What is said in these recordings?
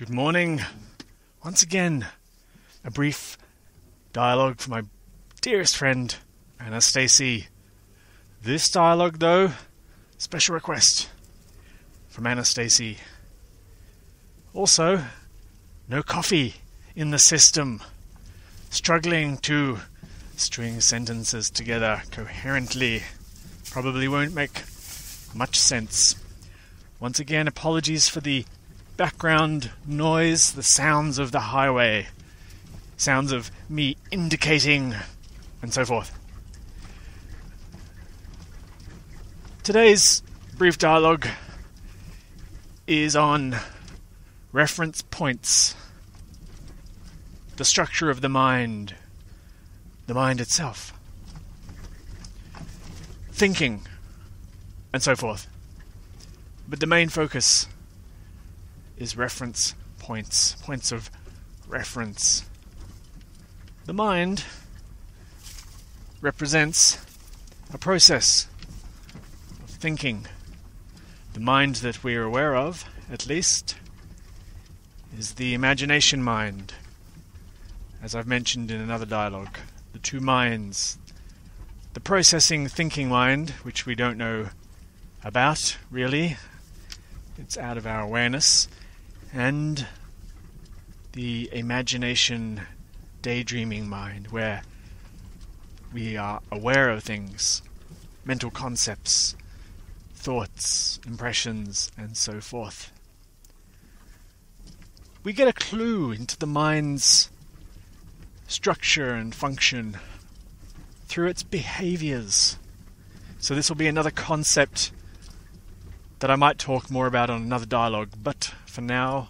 Good morning. Once again, a brief dialogue from my dearest friend, Annastacey. This dialogue, though, special request from Annastacey. Also, no coffee in the system. Struggling to string sentences together coherently. Probably won't make much sense. Once again, apologies for the background noise, the sounds of the highway, sounds of me indicating, and so forth. Today's brief dialogue is on reference points, the structure of the mind itself, thinking, and so forth. But the main focus is reference points, points of reference. The mind represents a process of thinking. The mind that we are aware of, at least, is the imagination mind. As I've mentioned in another dialogue, the two minds. The processing thinking mind, which we don't know about, really. It's out of our awareness. And the imagination daydreaming mind, where we are aware of things, mental concepts, thoughts, impressions, and so forth. We get a clue into the mind's structure and function through its behaviors. So this will be another concept that I might talk more about on another dialogue, but for now,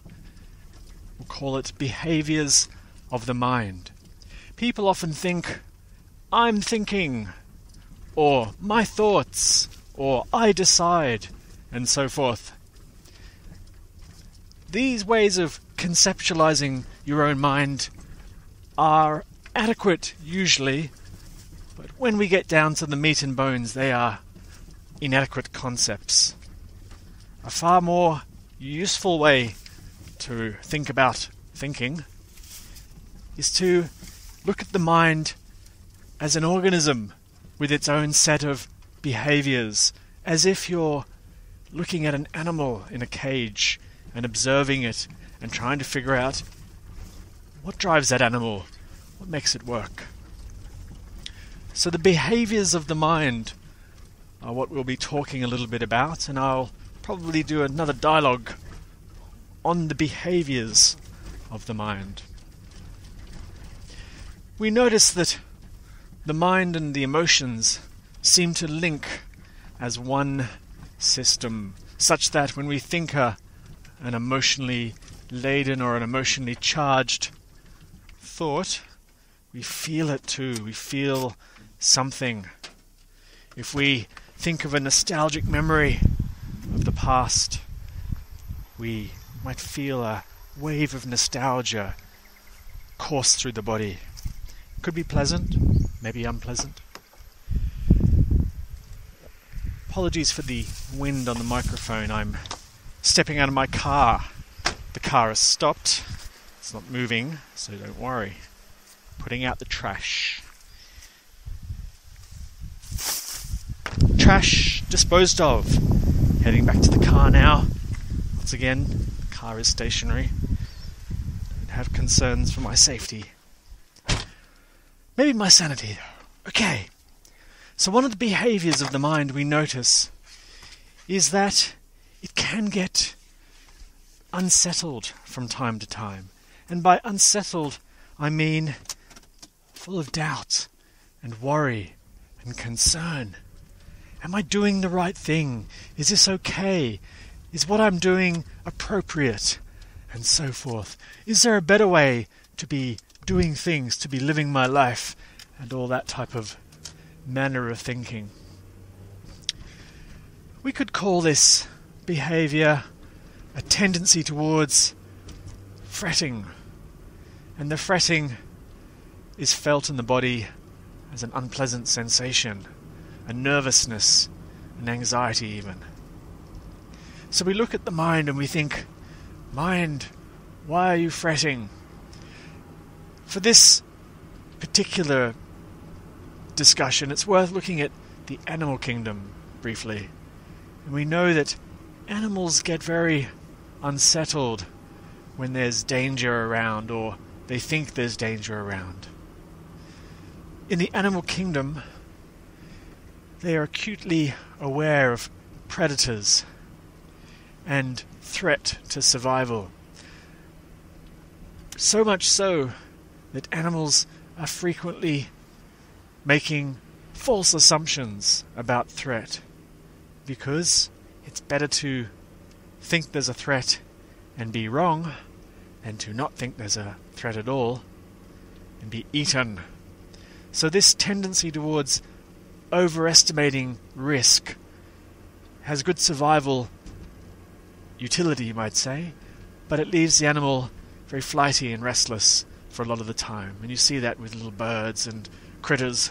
we'll call it behaviors of the mind. People often think, I'm thinking, or my thoughts, or I decide, and so forth. These ways of conceptualizing your own mind are adequate, usually, but when we get down to the meat and bones, they are inadequate concepts. A far more useful way to think about thinking is to look at the mind as an organism with its own set of behaviors, as if you're looking at an animal in a cage and observing it and trying to figure out what drives that animal, what makes it work. So the behaviors of the mind are what we'll be talking a little bit about, and I'll probably do another dialogue on the behaviors of the mind. We notice that the mind and the emotions seem to link as one system, such that when we think an emotionally laden or an emotionally charged thought, we feel it too. We feel something. If we think of a nostalgic memory of the past, we might feel a wave of nostalgia course through the body. Could be pleasant, maybe unpleasant. Apologies for the wind on the microphone. I'm stepping out of my car. The car has stopped. It's not moving, so don't worry. Putting out the trash. Trash disposed of. Heading back to the car now. Once again, the car is stationary. Don't have concerns for my safety. Maybe my sanity, though. Okay. So one of the behaviors of the mind we notice is that it can get unsettled from time to time. And by unsettled, I mean full of doubt and worry and concern. Am I doing the right thing? Is this okay? Is what I'm doing appropriate? And so forth. Is there a better way to be doing things, to be living my life, and all that type of manner of thinking? We could call this behavior a tendency towards fretting. And the fretting is felt in the body as an unpleasant sensation, a nervousness, an anxiety even. So we look at the mind and we think, mind, Why are you fretting? For this particular discussion, it's worth looking at the animal kingdom briefly. And we know that animals get very unsettled when there's danger around, or they think there's danger around. In the animal kingdom, they are acutely aware of predators and threat to survival. So much so that animals are frequently making false assumptions about threat, because it's better to think there's a threat and be wrong than to not think there's a threat at all and be eaten. So this tendency towards overestimating risk has good survival utility, you might say, but it leaves the animal very flighty and restless for a lot of the time. And you see that with little birds and critters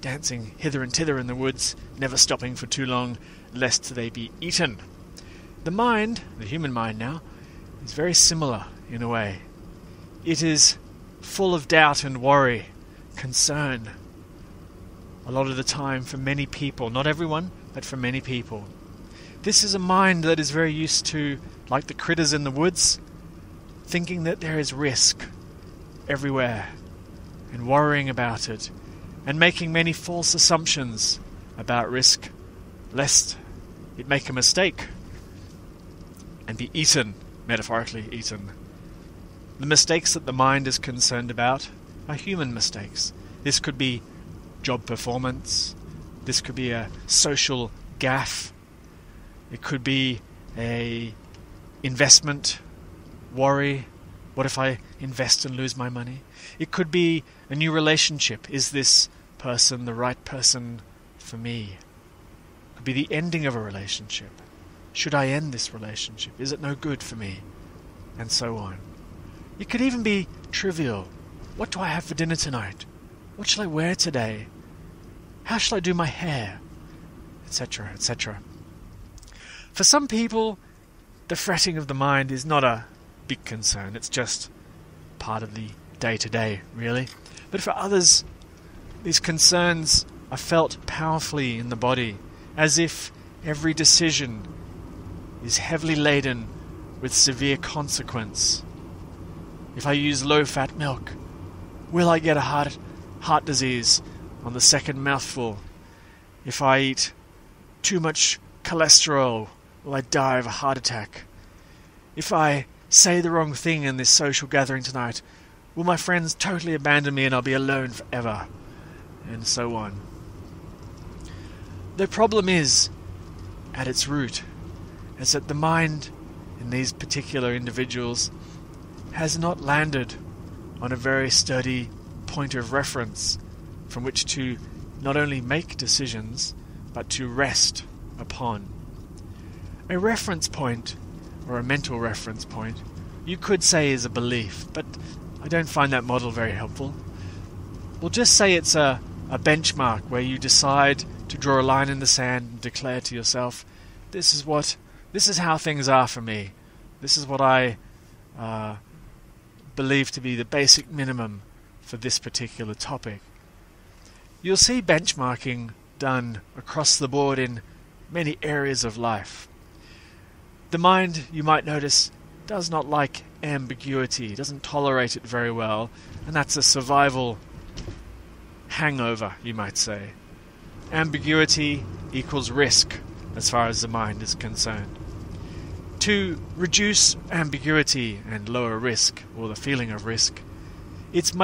dancing hither and thither in the woods, never stopping for too long, lest they be eaten. The mind, the human mind now, is very similar in a way. It is full of doubt and worry, concern, a lot of the time for many people. Not everyone, but for many people. This is a mind that is very used to, like the critters in the woods, thinking that there is risk everywhere and worrying about it and making many false assumptions about risk, lest it make a mistake and be eaten, metaphorically eaten. The mistakes that the mind is concerned about are human mistakes. This could be job performance, this could be a social gaffe, it could be a investment worry. What if I invest and lose my money? It could be a new relationship. Is this person the right person for me? It could be the ending of a relationship. Should I end this relationship? Is it no good for me? And so on. It could even be trivial. What do I have for dinner tonight? What shall I wear today? How shall I do my hair? Etc., etc. For some people, the fretting of the mind is not a big concern. It's just part of the day-to-day, really. But for others, these concerns are felt powerfully in the body, as if every decision is heavily laden with severe consequence. If I use low-fat milk, will I get a heart disease on the second mouthful? If I eat too much cholesterol, will I die of a heart attack? If I say the wrong thing in this social gathering tonight, will my friends totally abandon me and I'll be alone forever? And so on. The problem is, at its root, is that the mind in these particular individuals has not landed on a very sturdy point of reference from which to not only make decisions, but to rest upon. A reference point, or a mental reference point, you could say is a belief, but I don't find that model very helpful. We'll just say it's a benchmark where you decide to draw a line in the sand and declare to yourself, this is how things are for me. This is what I believe to be the basic minimum for this particular topic. You'll see benchmarking done across the board in many areas of life. The mind, you might notice, does not like ambiguity, doesn't tolerate it very well, and that's a survival hangover, you might say. Ambiguity equals risk, as far as the mind is concerned. To reduce ambiguity and lower risk, or the feeling of risk, it's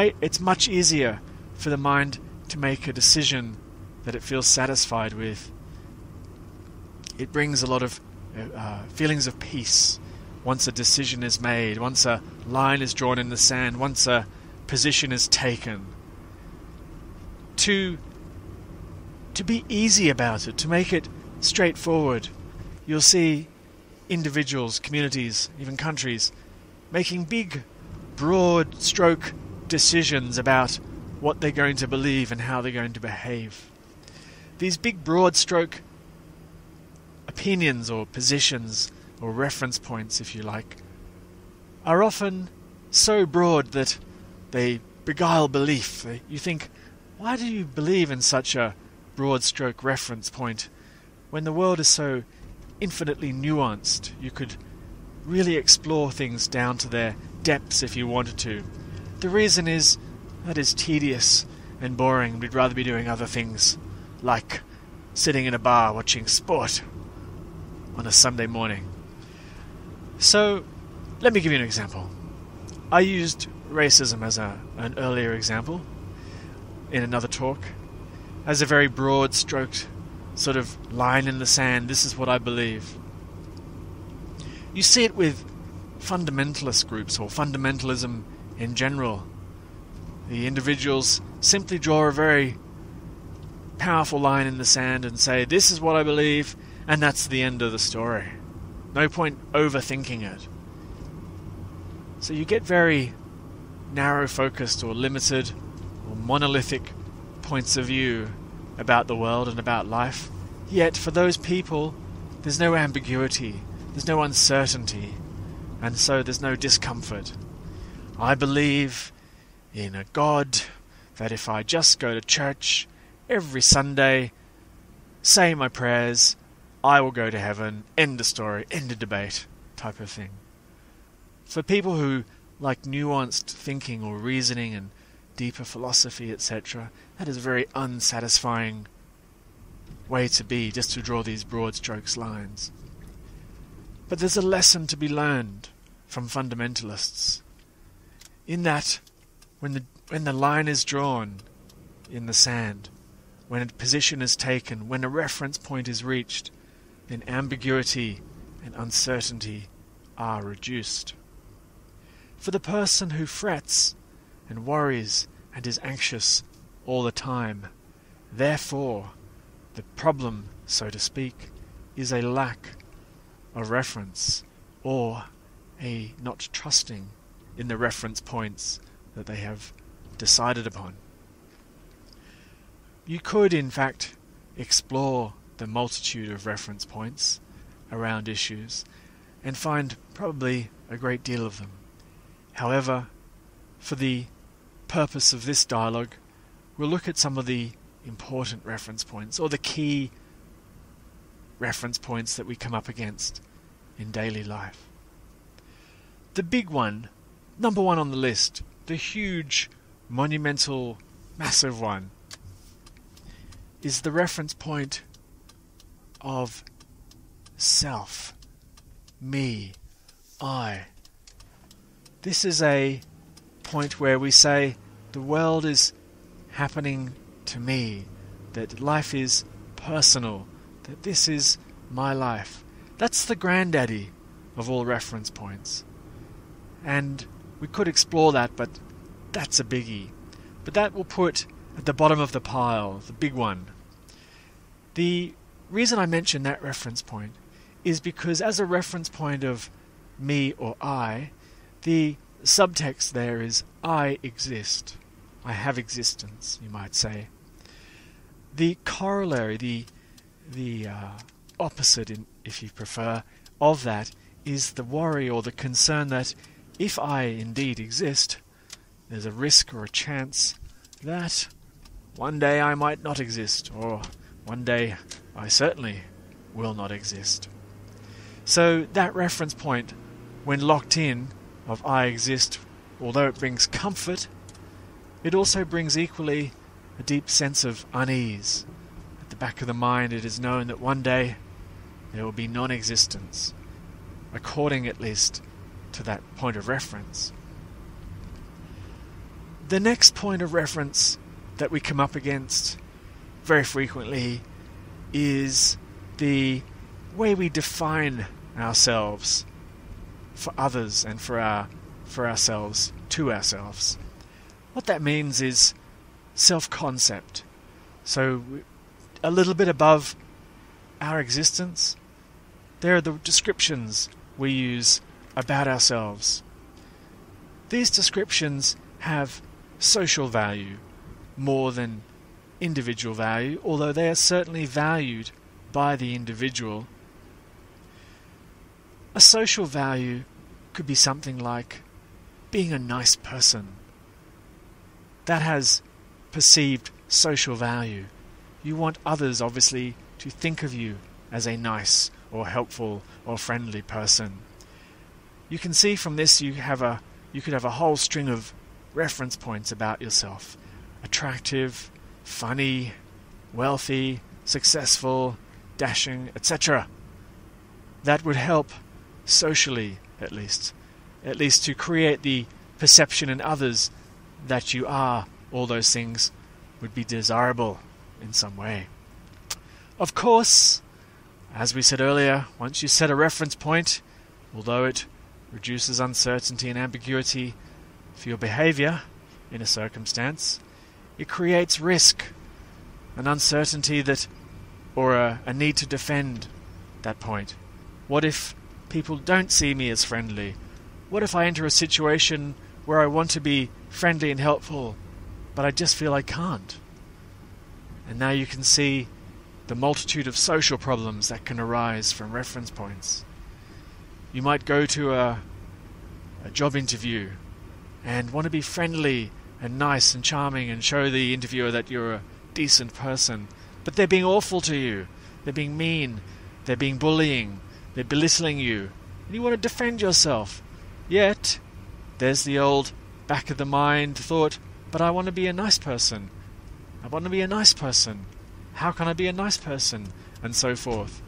much easier for the mind to make a decision that it feels satisfied with. It brings a lot of feelings of peace once a decision is made, once a line is drawn in the sand, once a position is taken. To be easy about it, to make it straightforward, you'll see individuals, communities, even countries, making big, broad stroke decisions about what they're going to believe and how they're going to behave. These big, broad stroke opinions or positions or reference points, if you like, are often so broad that they beguile belief. You think, why do you believe in such a broad stroke reference point when the world is so infinitely nuanced? You could really explore things down to their depths if you wanted to. The reason is that is tedious and boring. We'd rather be doing other things, like sitting in a bar watching sport on a Sunday morning. So, let me give you an example. I used racism as an earlier example in another talk, as a very broad-stroked sort of line in the sand. This is what I believe. You see it with fundamentalist groups or fundamentalism in general. The individuals simply draw a very powerful line in the sand and say, this is what I believe, and that's the end of the story. No point overthinking it. So you get very narrow-focused or limited or monolithic points of view about the world and about life. Yet for those people, there's no ambiguity, there's no uncertainty, and so there's no discomfort. I believe in a God that if I just go to church every Sunday, say my prayers, I will go to heaven, end the story, end the debate, type of thing. For people who like nuanced thinking or reasoning and deeper philosophy, etc., that is a very unsatisfying way to be, just to draw these broad strokes lines. But there's a lesson to be learned from fundamentalists, in that when the line is drawn in the sand, when a position is taken, when a reference point is reached, then ambiguity and uncertainty are reduced. For the person who frets and worries and is anxious all the time, therefore, the problem, so to speak, is a lack of reference, or a not trusting in the reference points that they have decided upon. You could, in fact, explore the multitude of reference points around issues and find probably a great deal of them. However, for the purpose of this dialogue, we'll look at some of the important reference points, or the key reference points that we come up against in daily life. The big one, number one on the list, the huge, monumental, massive one, is the reference point of self, me, I. This is a point where we say the world is happening to me, that life is personal, that this is my life. That's the granddaddy of all reference points. And we could explore that, but that's a biggie. But that will put at the bottom of the pile, the big one. The reason I mention that reference point is because as a reference point of me or I, the subtext there is I exist. I have existence, you might say. The corollary, the opposite, if you prefer, of that is the worry or the concern that if I indeed exist, there's a risk or a chance that one day I might not exist, or one day I certainly will not exist. So that reference point, when locked in, of I exist, although it brings comfort, it also brings equally a deep sense of unease. At the back of the mind it is known that one day there will be non-existence, according at least to that point of reference. The next point of reference that we come up against very frequently is the way we define ourselves for others and for ourselves, to ourselves. What that means is self-concept. So a little bit above our existence, there are the descriptions we use about ourselves. These descriptions have social value more than individual value, although they are certainly valued by the individual. A social value could be something like being a nice person. That has perceived social value. You want others, obviously, to think of you as a nice or helpful or friendly person. You can see from this you could have a whole string of reference points about yourself. Attractive, funny, wealthy, successful, dashing, etc. That would help socially, at least to create the perception in others that you are all those things, would be desirable in some way. Of course, as we said earlier, once you set a reference point, although it reduces uncertainty and ambiguity for your behavior in a circumstance, it creates risk, an uncertainty or a need to defend that point. What if people don't see me as friendly? What if I enter a situation where I want to be friendly and helpful, but I just feel I can't? And now you can see the multitude of social problems that can arise from reference points. You might go to a job interview and want to be friendly and nice and charming and show the interviewer that you're a decent person, but they're being awful to you. They're being mean. They're being bullying. They're belittling you. And you want to defend yourself. Yet, there's the old back of the mind thought, but I want to be a nice person. I want to be a nice person. How can I be a nice person? And so forth.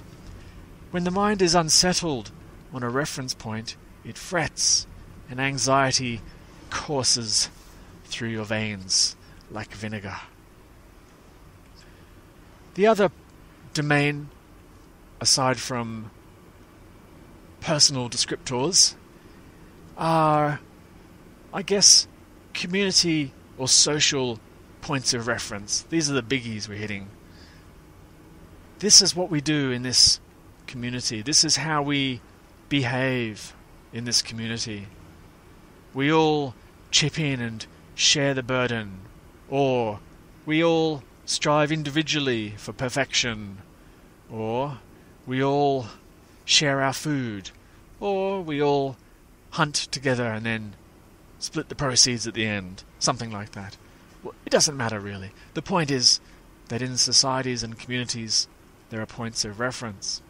When the mind is unsettled on a reference point, it frets, and anxiety courses through your veins like vinegar. The other domain, aside from personal descriptors, are, I guess, community or social points of reference. These are the biggies we're hitting. This is what we do in this community. This is how we behave in this community. We all chip in and share the burden, or we all strive individually for perfection, or we all share our food, or we all hunt together and then split the proceeds at the end, something like that. Well, it doesn't matter really. The point is that in societies and communities there are points of reference.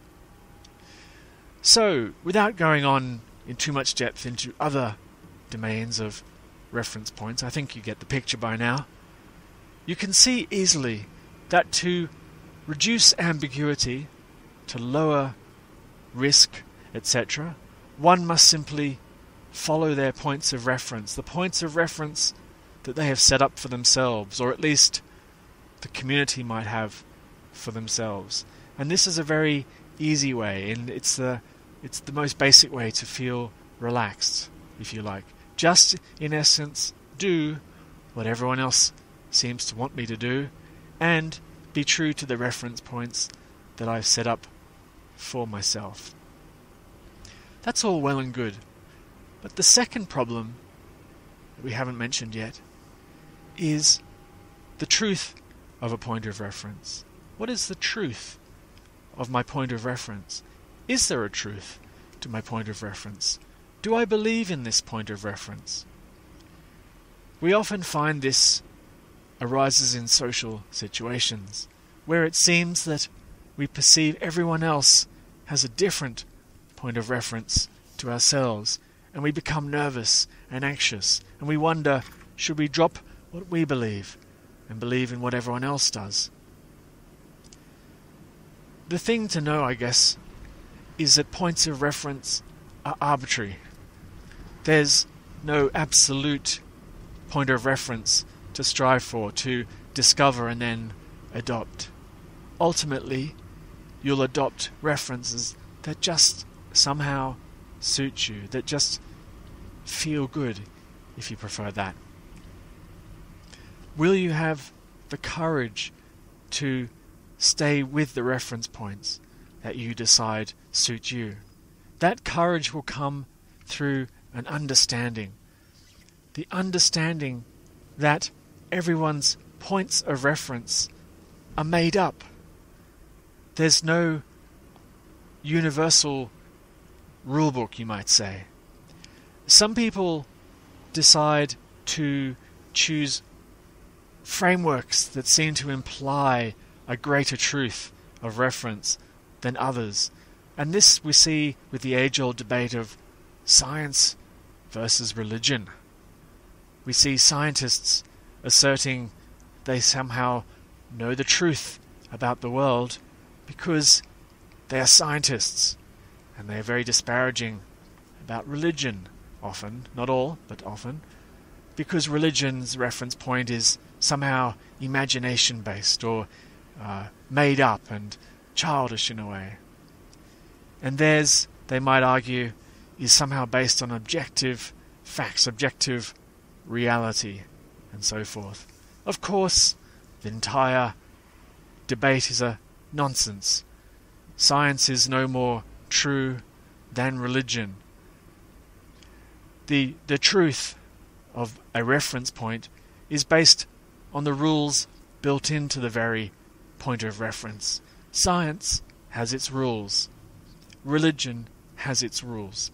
So, without going on in too much depth into other domains of reference points, I think you get the picture by now. You can see easily that to reduce ambiguity, to lower risk, etc., one must simply follow their points of reference, the points of reference that they have set up for themselves, or at least the community might have for themselves. And this is a very easy way, and it's the most basic way to feel relaxed, if you like. Just, in essence, do what everyone else seems to want me to do, and be true to the reference points that I've set up for myself. That's all well and good. But the second problem that we haven't mentioned yet is the truth of a point of reference. What is the truth of my point of reference? Is there a truth to my point of reference? Do I believe in this point of reference? We often find this arises in social situations, where it seems that we perceive everyone else has a different point of reference to ourselves, and we become nervous and anxious, and we wonder, should we drop what we believe and believe in what everyone else does? The thing to know, I guess, is that points of reference are arbitrary. There's no absolute point of reference to strive for, to discover and then adopt. Ultimately, you'll adopt references that just somehow suit you, that just feel good, if you prefer that. Will you have the courage to stay with the reference points that you decide suit you? That courage will come through an understanding. The understanding that everyone's points of reference are made up. There's no universal rulebook, you might say. Some people decide to choose frameworks that seem to imply a greater truth of reference than others. And this we see with the age-old debate of science versus religion. We see scientists asserting they somehow know the truth about the world because they are scientists, and they are very disparaging about religion often, not all, but often, because religion's reference point is somehow imagination-based or made up and childish in a way. And theirs, they might argue, is somehow based on objective facts, objective reality, and so forth. Of course, the entire debate is a nonsense. Science is no more true than religion. The truth of a reference point is based on the rules built into the very point of reference. Science has its rules. Religion has its rules.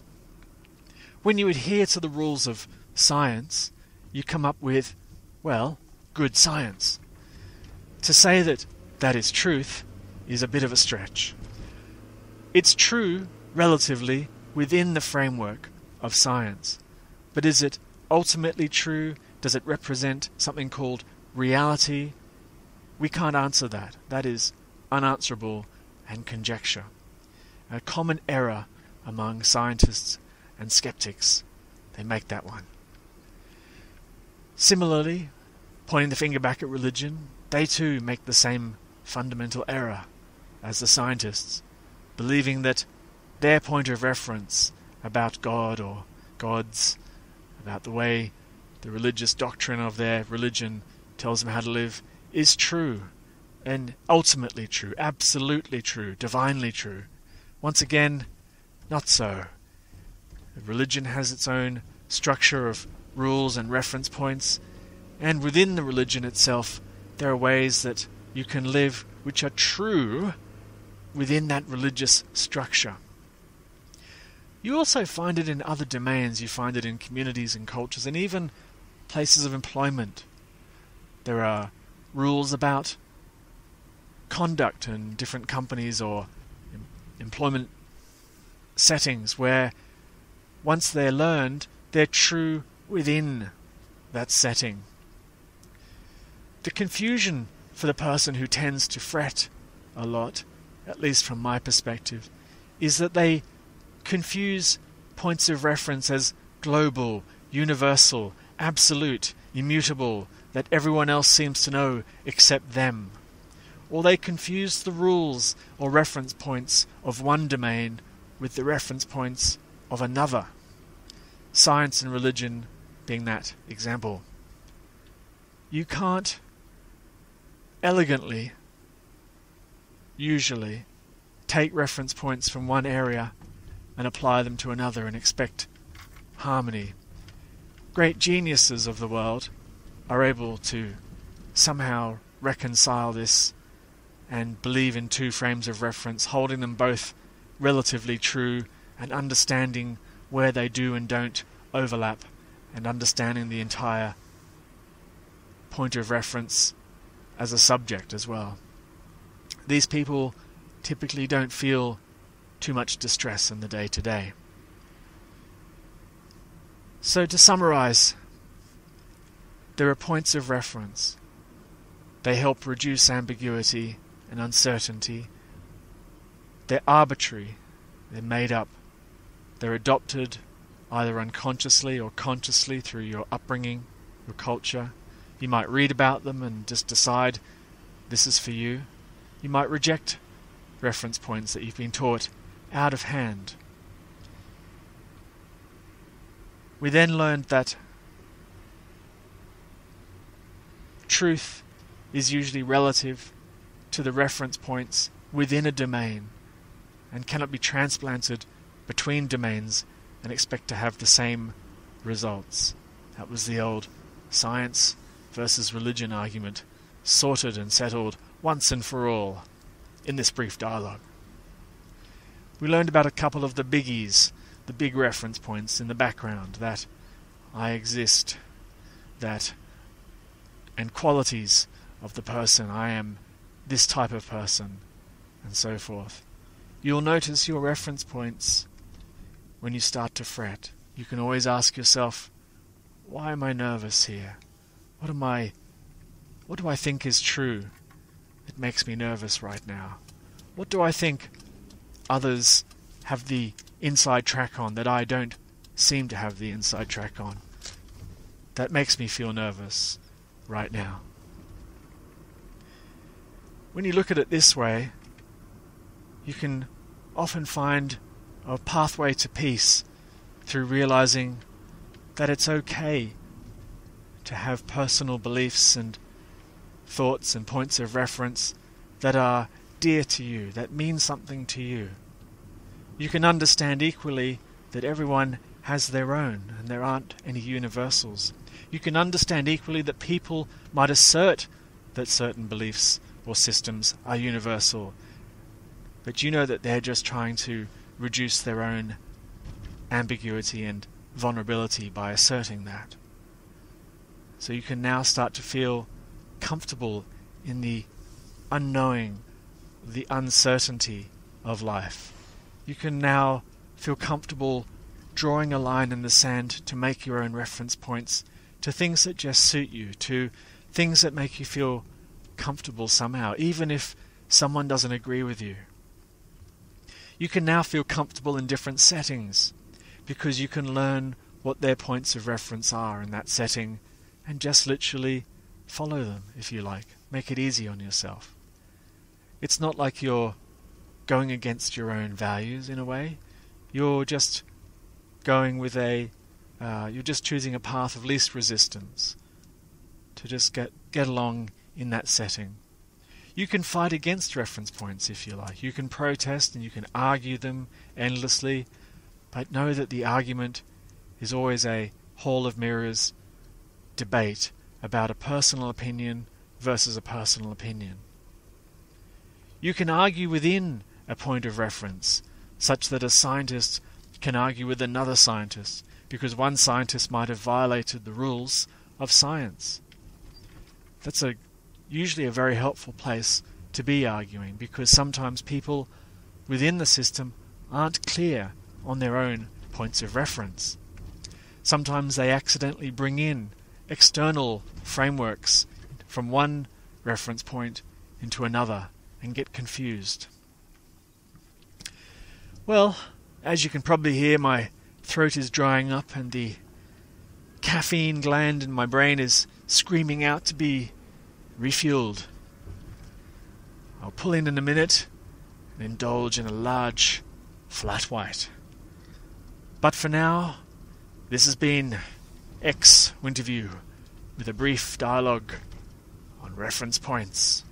When you adhere to the rules of science, you come up with, well, good science. To say that that is truth is a bit of a stretch. It's true, relatively, within the framework of science. But is it ultimately true? Does it represent something called reality? We can't answer that. That is unanswerable and conjecture. A common error among scientists and skeptics. They make that one. Similarly, pointing the finger back at religion, they too make the same fundamental error as the scientists, believing that their point of reference about God or gods, about the way the religious doctrine of their religion tells them how to live, is true, and ultimately true, absolutely true, divinely true. Once again, not so. Religion has its own structure of rules and reference points, and within the religion itself, there are ways that you can live which are true within that religious structure. You also find it in other domains. You find it in communities and cultures and even places of employment. There are rules about conduct in different companies or employment settings where once they're learned, they're true within that setting. The confusion for the person who tends to fret a lot, at least from my perspective, is that they confuse points of reference as global, universal, absolute, immutable, that everyone else seems to know except them. Or they confuse the rules or reference points of one domain with the reference points of another. Science and religion being that example. You can't elegantly, usually, take reference points from one area and apply them to another and expect harmony. Great geniuses of the world are able to somehow reconcile this and believe in two frames of reference, holding them both relatively true and understanding where they do and don't overlap, and understanding the entire point of reference as a subject as well. These people typically don't feel too much distress in the day-to-day. So to summarize, there are points of reference. They help reduce ambiguity and uncertainty. They're arbitrary. They're made up. They're adopted either unconsciously or consciously through your upbringing, your culture. You might read about them and just decide this is for you. You might reject reference points that you've been taught out of hand. We then learned that truth is usually relative to the reference points within a domain and cannot be transplanted between domains and expect to have the same results. That was the old science versus religion argument, sorted and settled once and for all in this brief dialogue. We learned about a couple of the biggies the big reference points in the background, that I exist, and qualities of the person, I am this type of person, and so forth. You'll notice your reference points when you start to fret. You can always ask yourself, why am I nervous here? What do I think is true that makes me nervous right now? What do I think others have the inside track on that I don't seem to have the inside track on? That makes me feel nervous right now. When you look at it this way, you can often find a pathway to peace through realizing that it's okay to have personal beliefs and thoughts and points of reference that are dear to you, that mean something to you. You can understand equally that everyone has their own and there aren't any universals. You can understand equally that people might assert that certain beliefs or systems are universal, but you know that they're just trying to reduce their own ambiguity and vulnerability by asserting that. So you can now start to feel comfortable in the unknowing, the uncertainty of life. You can now feel comfortable drawing a line in the sand to make your own reference points to things that just suit you, to things that make you feel comfortable somehow, even if someone doesn't agree with you. You can now feel comfortable in different settings because you can learn what their points of reference are in that setting and just literally follow them if you like. Make it easy on yourself. It's not like you're going against your own values in a way. You're just going with you're just choosing a path of least resistance to just get along in that setting. You can fight against reference points if you like. You can protest and you can argue them endlessly, but know that the argument is always a hall of mirrors debate about a personal opinion versus a personal opinion. You can argue within a point of reference, such that a scientist can argue with another scientist, because one scientist might have violated the rules of science. That's usually a very helpful place to be arguing, because sometimes people within the system aren't clear on their own points of reference. Sometimes they accidentally bring in external frameworks from one reference point into another and get confused. Well, as you can probably hear, my throat is drying up and the caffeine gland in my brain is screaming out to be refueled. I'll pull in a minute and indulge in a large flat white. But for now, this has been X Winterview with a brief dialogue on reference points.